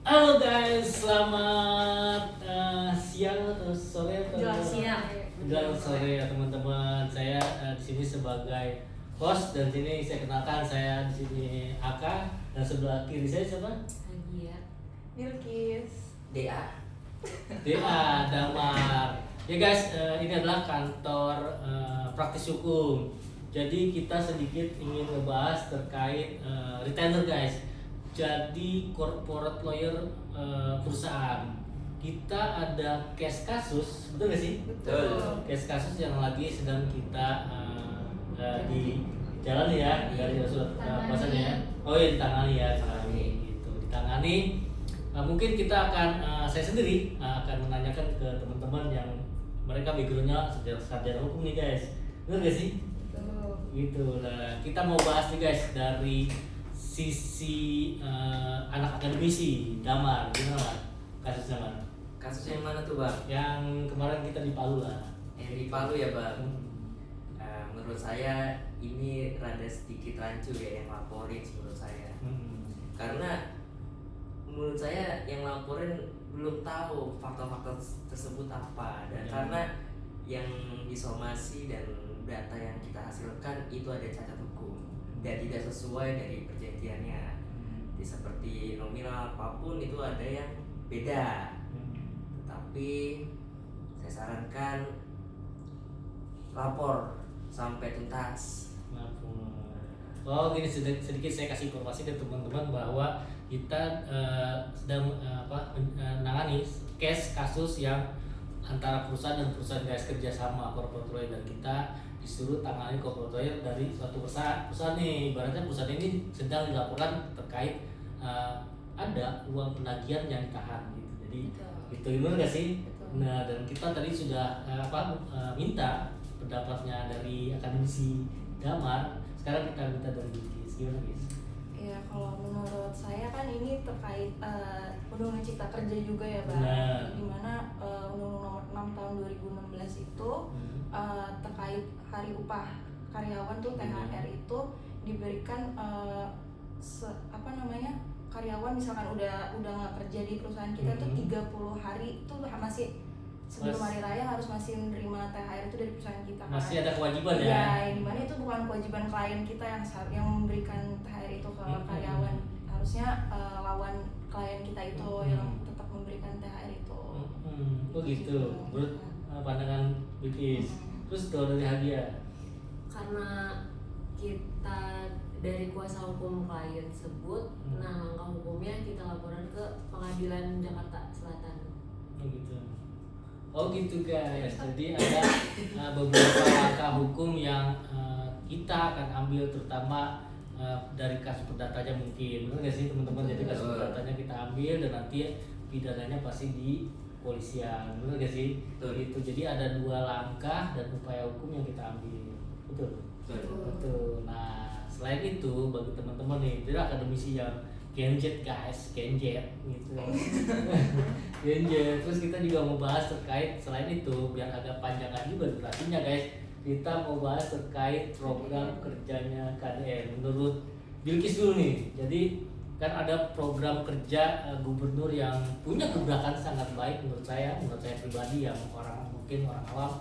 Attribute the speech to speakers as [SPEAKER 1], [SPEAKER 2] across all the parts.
[SPEAKER 1] Halo guys, selamat siang atau sore atau
[SPEAKER 2] Menjelang siang.
[SPEAKER 1] menjelang sore ya teman-teman. Saya di sini sebagai host dan sini saya kenalkan saya di sini Aka dan sebelah kiri saya siapa?
[SPEAKER 2] Lagi ya.
[SPEAKER 3] Bilkis.
[SPEAKER 4] DA.
[SPEAKER 1] DA Damar. Ya guys, ini adalah kantor praktis hukum. Jadi kita sedikit ingin ngebahas terkait retainer guys. Jadi corporate lawyer perusahaan kita ada case kasus, betul nggak sih?
[SPEAKER 4] Betul.
[SPEAKER 1] Case kasus yang lagi sedang kita di jalan ya dari surat kuasanya ya. Oh ya ditangani ya, gitu ditangani. Mungkin kita akan saya sendiri akan menanyakan ke teman-teman yang mereka backgroundnya sarjana hukum nih guys, betul nggak sih?
[SPEAKER 3] Betul.
[SPEAKER 1] Gitu lah, kita mau bahas nih guys dari sisi anak akademisi Damar, gimana kasusnya Mar?
[SPEAKER 4] Kasus yang mana tuh bang?
[SPEAKER 1] Yang kemarin kita di Palu lah.
[SPEAKER 4] Yang di Palu ya bang.
[SPEAKER 1] Hmm.
[SPEAKER 4] Menurut saya ini rada sedikit rancu ya yang laporin menurut saya. Karena menurut saya yang laporin belum tahu fakta-fakta tersebut apa dan karena yang disomasi dan data yang kita hasilkan itu ada cacat hukum dan tidak sesuai dari perjanjiannya. Jadi seperti nominal apapun itu ada yang beda. Tetapi saya sarankan lapor sampai tuntas.
[SPEAKER 1] Oh gini sedikit saya kasih informasi ke teman-teman bahwa kita sedang menangani case kasus yang antara perusahaan dan perusahaan guys kerjasama corporate lawyer dan kita disuruh tangani corporate lawyer dari suatu perusahaan nih, ibaratnya perusahaan ini sedang dilaporkan terkait ada uang penagihan yang ditahan gitu, jadi itu benar nggak sih?
[SPEAKER 3] Betul.
[SPEAKER 1] Nah dan kita tadi sudah minta pendapatnya dari akademisi Damar, sekarang kita minta dari Bilkis, gimana guys?
[SPEAKER 3] Ya kalau menurut saya kan ini terkait Undang-Undang Cipta Kerja juga ya Bang.
[SPEAKER 1] Benar.
[SPEAKER 3] Dimana Undang-Undang Nomor 6 tahun 2016 itu terkait hari upah karyawan tuh THR itu diberikan karyawan misalkan udah nggak kerja di perusahaan kita tuh 30 hari tuh masih sebelum hari raya harus masih menerima THR itu dari perusahaan kita kan.
[SPEAKER 1] Masih ada kewajiban ya?
[SPEAKER 3] Iya, yang dimana itu bukan kewajiban klien kita yang memberikan THR itu ke karyawan. Harusnya lawan klien kita itu yang tetap memberikan THR itu.
[SPEAKER 1] Oh gitu, menurut pandangan Bilkis. Terus kalau dari Hadia?
[SPEAKER 2] Karena kita dari kuasa hukum klien tersebut, nah langkah hukumnya kita laporan ke Pengadilan Jakarta Selatan.
[SPEAKER 1] Oh gitu guys. Jadi ada beberapa langkah hukum yang kita akan ambil terutama dari kasus perdatanya mungkin, benar nggak sih teman-teman? Jadi kasus perdatanya kita ambil dan nanti pidananya pasti di polisian, benar nggak sih? Itu jadi ada dua langkah dan upaya hukum yang kita ambil, betul? Betul. Nah selain itu bagi teman-teman nih, jadi akademisi yang Genjet guys, Genjet gitu. Genjet. Terus kita juga mau bahas terkait selain itu biar agak panjangan juga durasinya guys. Kita mau bahas terkait program kerjanya KDM. Menurut Bilkis dulu nih. Jadi kan ada program kerja gubernur yang punya gebrakan sangat baik menurut saya pribadi yang mungkin orang awam.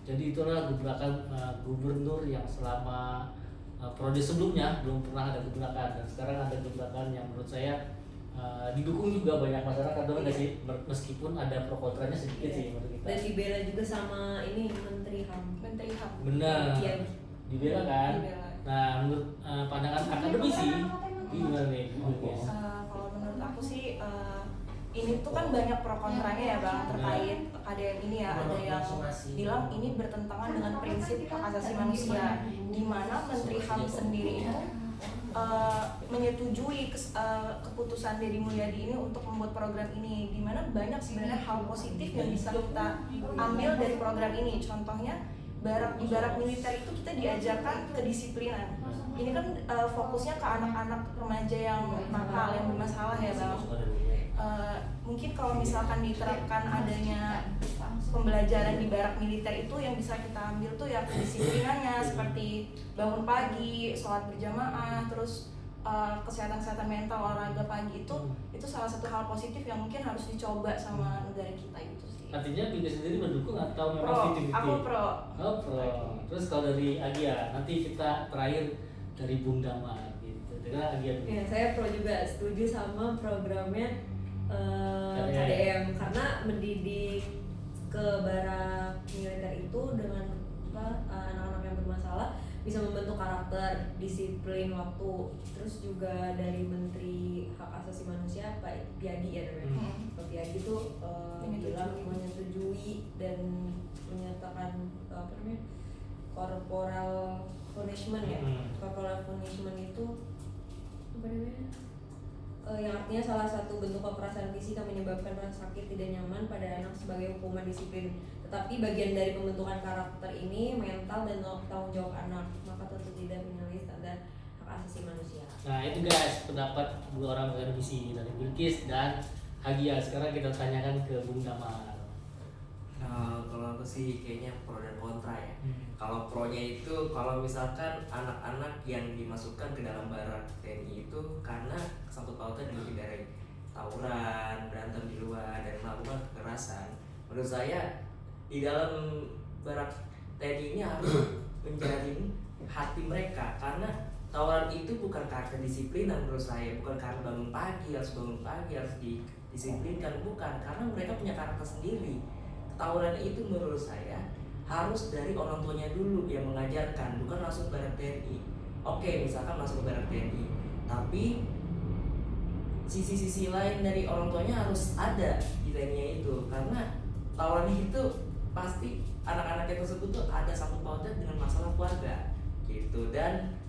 [SPEAKER 1] Jadi itulah gebrakan gubernur yang selama periode sebelumnya belum pernah ada gebrakan dan sekarang ada gebrakan yang menurut saya didukung juga banyak masyarakat, benar nggak sih? Meskipun ada pro kontranya sedikit sih menurut kita.
[SPEAKER 2] Dan dibela juga sama ini Menteri HAM.
[SPEAKER 1] Benar.
[SPEAKER 2] Iya.
[SPEAKER 1] Dibela kan?
[SPEAKER 3] Dibela.
[SPEAKER 1] Nah menurut pandangan akademisi gimana nih?
[SPEAKER 3] Kalau menurut aku sih ini tuh kan banyak pro kontranya ya Bang terkait KDM ini ya. Ada yang bilang ini bertentangan dengan prinsip hak asasi manusia, di mana Menteri HAM sendiri itu menyetujui keputusan Deddy Mulyadi ini untuk membuat program ini, di mana banyak sebenarnya hal positif yang bisa kita ambil dari program ini. Contohnya di barak militer itu kita diajarkan kedisiplinan. Ini kan fokusnya ke anak-anak remaja yang nakal, yang bermasalah ya Bang. Mungkin kalau misalkan diterapkan adanya pembelajaran di barak militer itu yang bisa kita ambil tuh ya kedisiplinannya, seperti bangun pagi, sholat berjamaah, terus kesehatan mental, olahraga pagi itu salah satu hal positif yang mungkin harus dicoba sama negara kita gitu sih.
[SPEAKER 1] Artinya Bilkis sendiri mendukung atau
[SPEAKER 3] Pro,
[SPEAKER 1] memang 50-50?
[SPEAKER 3] aku pro.
[SPEAKER 1] Oh pro. Terus kalau dari Agia, nanti kita terakhir dari Bung Damar gitu. Dengan Agia dulu.
[SPEAKER 2] Ya, saya pro juga, setuju sama programnya
[SPEAKER 1] KDM.
[SPEAKER 2] KDM karena mendidik ke barak militer itu dengan anak-anak yang bermasalah bisa membentuk karakter, disiplin waktu. Terus juga dari Menteri Hak Asasi Manusia Pak Piadi ya namanya. Pak Piadi itu bilang menyetujui dan menyatakan corporal punishment ya. Corporal punishment itu apa namanya? Yang artinya salah satu bentuk kekerasan fisik yang menyebabkan rasa sakit tidak nyaman pada anak sebagai hukuman disiplin. Tetapi bagian dari pembentukan karakter ini mental dan tanggung jawab anak, maka tentu tidak menyalahi standar hak asasi manusia.
[SPEAKER 1] Nah itu guys pendapat dua orang akademisi dari Bilkis dan Agia. Sekarang kita tanyakan ke Bung Damar.
[SPEAKER 4] Kalau aku sih kayaknya pro dan kontra ya. Kalau pronya itu kalau misalkan anak-anak yang dimasukkan ke dalam barak TNI itu karena kesangkut pautan dengan dari tawuran, berantem di luar dan melakukan kekerasan. Menurut saya di dalam barak TNI ini harus menjadi hati mereka karena tawuran itu bukan karena kedisiplinan menurut saya, bukan karena bangun pagi harus didisiplinkan, bukan, karena mereka punya karakter sendiri. Tawuran itu menurut saya harus dari orang tuanya dulu yang mengajarkan, bukan langsung barak TNI. Oke, misalkan masuk ke barak TNI, tapi sisi-sisi lain dari orang tuanya harus ada di TNI itu, karena tawuran itu pasti anak-anaknya tersebut tuh ada sangkut pautnya dengan masalah keluarga gitu, dan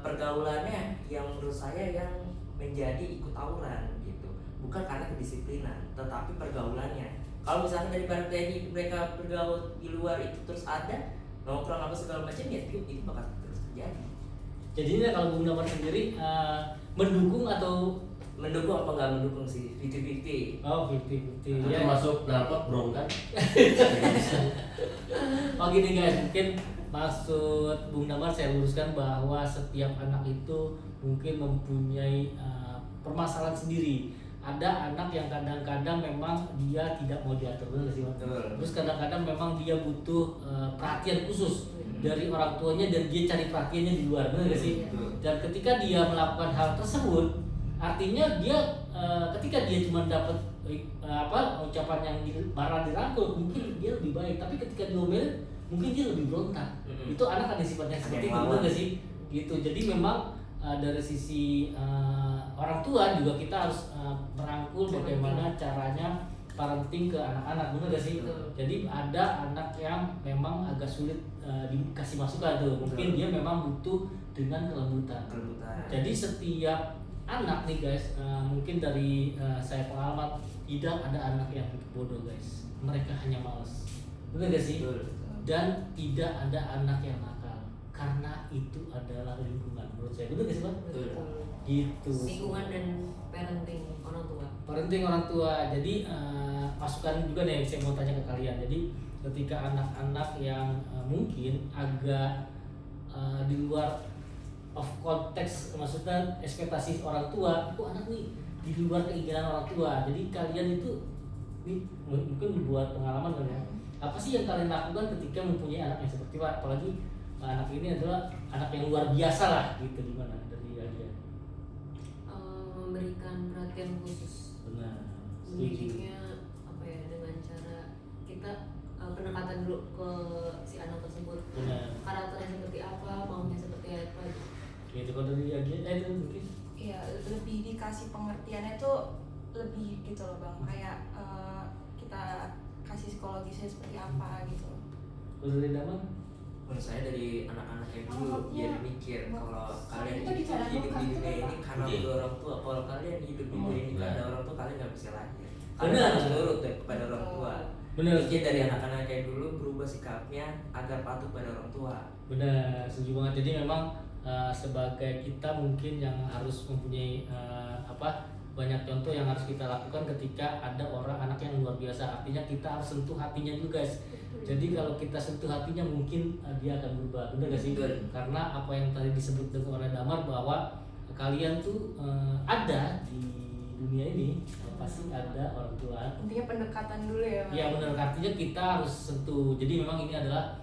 [SPEAKER 4] pergaulannya yang menurut saya yang menjadi ikut tawuran gitu, bukan karena kedisiplinan, tetapi pergaulannya. Kalau misalnya dari barak TNI mereka bergaul di luar itu terus ada nongkrong apa segala macam, ya itu bakal terus terjadi.
[SPEAKER 1] Jadinya kalau Bung Damar sendiri mendukung atau
[SPEAKER 4] Mendukung apa nggak mendukung sih? 50-50.
[SPEAKER 1] oh 50-50
[SPEAKER 5] Itu
[SPEAKER 1] ya.
[SPEAKER 5] masuk knalpot bro kan?
[SPEAKER 1] Oh gini guys, mungkin maksud Bung Damar saya luruskan bahwa setiap anak itu mungkin mempunyai permasalahan sendiri. Ada anak yang kadang-kadang memang dia tidak mau diatur, betul sih? Terus kadang-kadang memang dia butuh perhatian khusus dari orang tuanya dan dia cari perhatiannya di luar, benar nggak sih? Dan ketika dia melakukan hal tersebut, artinya dia ketika dia cuma dapat ucapan yang marah dirangkul, mungkin dia lebih baik. Tapi ketika diomelin, mungkin dia lebih berontak. Itu anak ada sifatnya seperti itu, benar nggak sih? Gitu. Jadi memang dari sisi orang tua juga kita harus merangkul bagaimana caranya parenting ke anak-anak, benar gak sih? Jadi ada anak yang memang agak sulit dikasih masukan tuh, mungkin dia memang butuh dengan kelembutan. Jadi setiap anak nih guys, mungkin dari saya pengalaman, tidak ada anak yang bodoh guys, mereka hanya malas, benar gak sih? Dan tidak ada anak yang nakal, karena itu adalah lingkungan menurut saya, benar gak sih Bang? Gitu.
[SPEAKER 2] Lingkungan dan parenting orang tua.
[SPEAKER 1] Parenting orang tua. Jadi masukan juga nih saya mau tanya ke kalian. Jadi ketika anak-anak yang mungkin agak di luar of konteks, maksudnya ekspektasi orang tua, itu anak nih di luar keinginan orang tua. Jadi kalian itu mungkin buat pengalaman kan ya. Apa sih yang kalian lakukan ketika mempunyai anak yang seperti Pak? Apalagi anak ini adalah anak yang luar biasa lah gitu, gimana dari Adia?
[SPEAKER 2] Memberikan perhatian khusus.
[SPEAKER 1] Benar.
[SPEAKER 2] Mendidiknya apa ya, dengan cara kita pendekatan dulu ke si anak tersebut.
[SPEAKER 1] Benar.
[SPEAKER 2] Karakternya seperti apa, maunya seperti apa.
[SPEAKER 1] Gitu kalau dari Adia itu mungkin.
[SPEAKER 3] Iya, lebih dikasih pengertiannya tuh lebih gitu loh Bang, kayak kita kasih psikologisnya seperti apa gitu.
[SPEAKER 1] Kalau dari Damar?
[SPEAKER 4] Menurut saya dari anak-anak yang dulu biar mikir kalau kalian
[SPEAKER 3] itu
[SPEAKER 4] hidup di
[SPEAKER 3] bukan
[SPEAKER 4] dunia
[SPEAKER 3] tuh,
[SPEAKER 4] ini karena kedua orang tua. Kalau kalian hidup di dunia ini karena orang tua, kalian nggak bisa lahir. Kalian
[SPEAKER 1] Benar.
[SPEAKER 4] harus nurut kepada orang tua.
[SPEAKER 1] Benar.
[SPEAKER 4] Mikir dari anak-anak yang dulu berubah sikapnya agar patuh pada orang tua.
[SPEAKER 1] Benar, setuju banget. Jadi memang sebagai kita mungkin yang harus mempunyai banyak contoh yang harus kita lakukan ketika ada orang anak yang luar biasa. Artinya kita harus sentuh hatinya juga guys. Jadi kalau kita sentuh hatinya mungkin dia akan berubah, benar gak sih?
[SPEAKER 4] Betul.
[SPEAKER 1] Karena apa yang tadi disebut dengan oleh Damar bahwa kalian tuh ada di dunia ini pasti ada orang tua.
[SPEAKER 3] Intinya pendekatan dulu ya.
[SPEAKER 1] Ya benar, artinya kita harus sentuh. Jadi memang ini adalah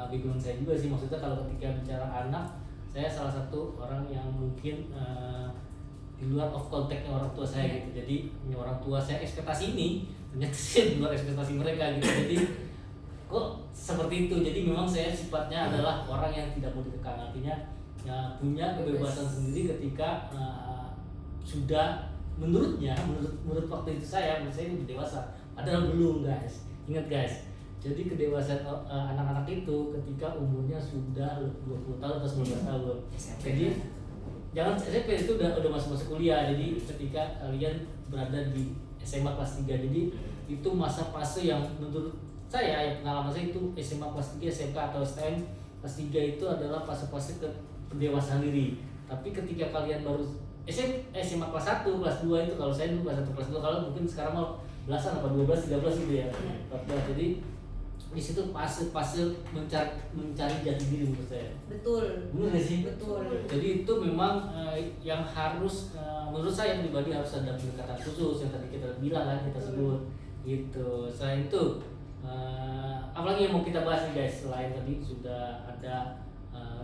[SPEAKER 1] background saya juga sih, maksudnya kalau ketika bicara anak, saya salah satu orang yang mungkin di luar of contact-nya orang tua saya gitu. Jadi orang tua saya ekspektasi ini ternyata saya di luar ekspektasi mereka gitu. Jadi kok seperti itu. Jadi memang saya sifatnya adalah orang yang tidak mau dikekang, artinya punya kebebasan sendiri ketika sudah menurut waktu itu menurut saya udah dewasa. Padahal belum guys. Ingat guys. Jadi kedewasaan anak-anak itu ketika umurnya sudah 20 tahun atau 19 tahun. Jadi jangan SMP itu udah masuk kuliah. Jadi ketika kalian berada di SMA kelas 3, jadi itu masa fase yang menurut saya, yang pengalaman saya itu SMA kelas 3, SMK atau STM kelas 3 itu adalah fase-fase pendewasaan diri. Tapi ketika kalian baru SMA kelas 1, kelas 2 itu, kalau saya dulu kelas 1, kelas 2, kalau mungkin sekarang mau belasan apa 12, 13 gitu ya. 14. Jadi di situ fase mencari jati diri menurut saya.
[SPEAKER 2] Betul.
[SPEAKER 1] Benar gak sih?
[SPEAKER 2] Betul.
[SPEAKER 1] Jadi itu memang yang harus menurut saya pribadi harus ada pendekatan khusus yang tadi kita bilang kan, kita sebut gitu. Selain itu apalagi yang mau kita bahas nih guys, selain tadi sudah ada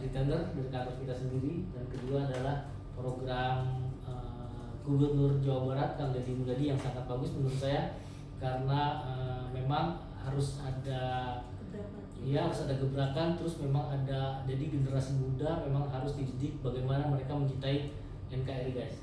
[SPEAKER 1] retainer dari kantor kita sendiri, dan kedua adalah program Gubernur Jawa Barat Kang Deddy Mulyadi yang sangat bagus menurut saya, karena memang harus ada gebrakan, terus memang ada, jadi generasi muda memang harus dididik bagaimana mereka mencintai NKRI guys.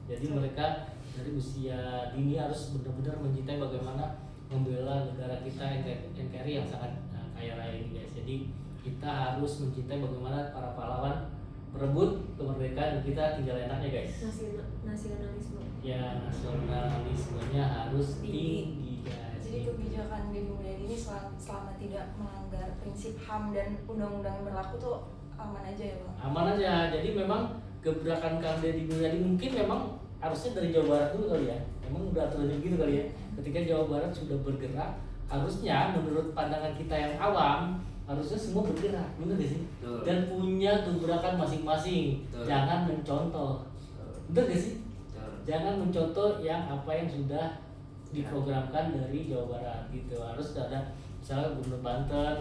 [SPEAKER 1] Jadi mereka dari usia dini harus benar-benar mencintai bagaimana membela negara kita NKRI yang sangat kaya raya ini guys. Jadi kita harus mencintai bagaimana para pahlawan berebut kemerdekaan, kita tinggal enaknya guys.
[SPEAKER 2] Nasionalisme.
[SPEAKER 1] Ya, nasionalismenya harus tinggi guys.
[SPEAKER 3] Jadi kebijakan Deddy Mulyadi ini selama tidak melanggar prinsip HAM dan undang-undang yang berlaku tuh aman aja ya Bang?
[SPEAKER 1] Aman aja. Jadi memang gebrakan Kang Deddy Mulyadi mungkin memang harusnya dari Jawa Barat dulu kali ya. Emang udah aturannya gitu kali ya. Ketika Jawa Barat sudah bergerak, harusnya menurut pandangan kita yang awam, harusnya semua bergerak, bener gak sih?
[SPEAKER 4] Betul.
[SPEAKER 1] Dan punya gebrakan masing-masing.
[SPEAKER 4] Betul.
[SPEAKER 1] Jangan mencontoh, bener gak sih?
[SPEAKER 4] Betul.
[SPEAKER 1] Jangan mencontoh yang apa yang sudah diprogramkan dari Jawa Barat gitu. Harus ada misalnya Gubernur Banten,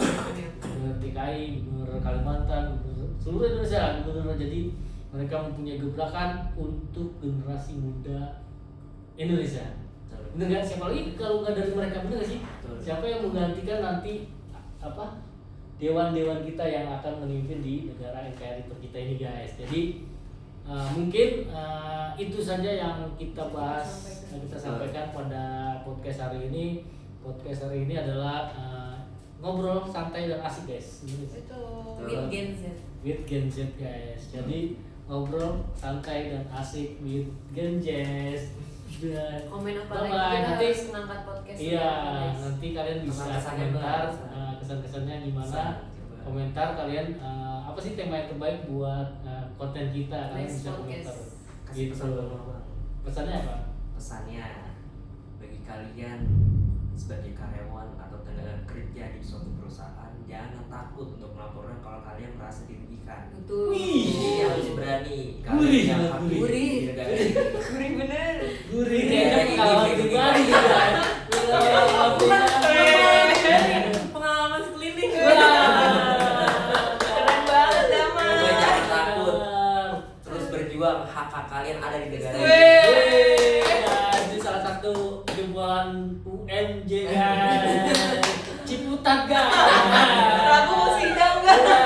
[SPEAKER 1] Gubernur DKI, Gubernur Kalimantan, Gubernur seluruh Indonesia, Gubernur. Jadi mereka mempunyai gebrakan untuk generasi muda Indonesia. Bener gak? Siapa lagi kalau nggak dari mereka, bener gak sih?
[SPEAKER 4] Betul.
[SPEAKER 1] Siapa yang menggantikan nanti dewan-dewan kita yang akan memimpin di negara NKRI kita ini guys. Jadi mungkin itu saja yang kita bahas, kita sampaikan pada podcast hari ini. Podcast hari ini adalah ngobrol santai dan asik guys.
[SPEAKER 3] Itu
[SPEAKER 2] With Gen Z.
[SPEAKER 1] With Gen Z guys. Jadi ngobrol santai dan asik with Gen Z. Dan
[SPEAKER 2] Komen apa
[SPEAKER 1] bye-bye.
[SPEAKER 2] lagi kita
[SPEAKER 1] Nanti
[SPEAKER 2] harus mengangkat podcast.
[SPEAKER 1] iya,
[SPEAKER 2] guys.
[SPEAKER 1] nanti kalian bisa
[SPEAKER 4] Kesan-kesannya
[SPEAKER 1] komentar
[SPEAKER 4] boleh.
[SPEAKER 1] kesan-kesannya gimana.
[SPEAKER 4] Coba.
[SPEAKER 1] Komentar kalian apa sih tema yang terbaik buat konten kita, kalian
[SPEAKER 2] Next
[SPEAKER 1] bisa
[SPEAKER 2] podcast.
[SPEAKER 1] komentar.
[SPEAKER 4] Kasih
[SPEAKER 1] Gitu.
[SPEAKER 4] pesan dulu, Bang.
[SPEAKER 1] Pesannya apa?
[SPEAKER 4] Pesannya bagi kalian sebagai karyawan atau tenaga kerja di suatu perusahaan, jangan takut untuk melaporkan kalau kalian merasa dirugikan.
[SPEAKER 2] Betul.
[SPEAKER 4] Jadi harus berani.
[SPEAKER 1] Gurih,
[SPEAKER 4] Kalian yang
[SPEAKER 1] banget,
[SPEAKER 4] aktif
[SPEAKER 2] gurih.
[SPEAKER 4] di negara ini.
[SPEAKER 3] gurih bener.
[SPEAKER 1] Gurih
[SPEAKER 4] Iya,
[SPEAKER 1] kalau
[SPEAKER 4] ini,
[SPEAKER 1] itu
[SPEAKER 4] ini.
[SPEAKER 1] balik guys.
[SPEAKER 2] Pengalaman sekeliling.
[SPEAKER 3] Keren banget Damar.
[SPEAKER 4] Pokoknya jangan takut. Terus berjuang, hak-hak kalian ada di negara ini.
[SPEAKER 1] Guys, ini salah satu jebolan UMJ guys. Ciputat guys.
[SPEAKER 3] Ragu mau sidang gak?